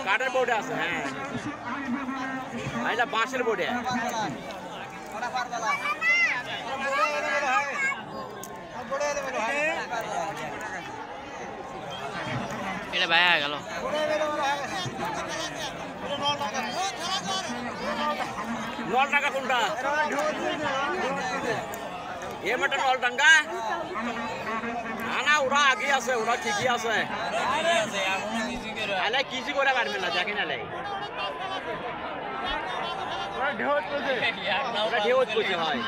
কাঠের বোর্ডে আছে হ্যাঁ এটা বাঁশের বোর্ডে এটা ভাই গেল নল টাকা কোনটা এমটা নল টাকা না না ওরা আগে আছে ওরা ঠিকই আছে আলে কিছু করে কাটবে না দেখেন আলে ওরা ঢেউত করছে ভাই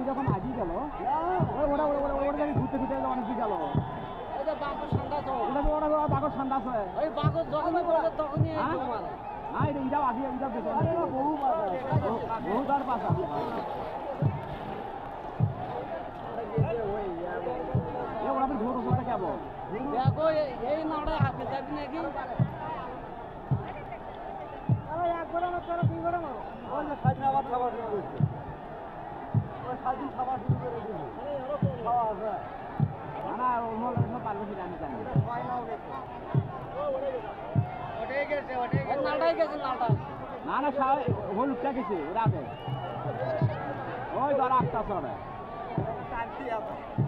যখন আগে গেল ওরা ঘুরতে ঘুরতে অনেক গেল বাঘর ঠান্ডা আছে ওই বাঘর যখনই তখনই না এটা আগে এটা বহু তার পাশা ওরা তো ঘোর ওপরে যাবো দেখো এই নাড়া হাতে যাবি নাকি এক ঘোড়া না তোরা দুই ঘোড়া মারো ওই যে সাইডে আবার খাবার শুরু করছে ওই সাইডে খাবার শুরু করে দিল খাওয়া আছে না ওমল পারবে কি জানি জানি ওটাই গেছে নালটাই গেছে নালটা না না হলুদটা গেছে ওরা ওই ধরা একটা চড়ে শান্তি আছে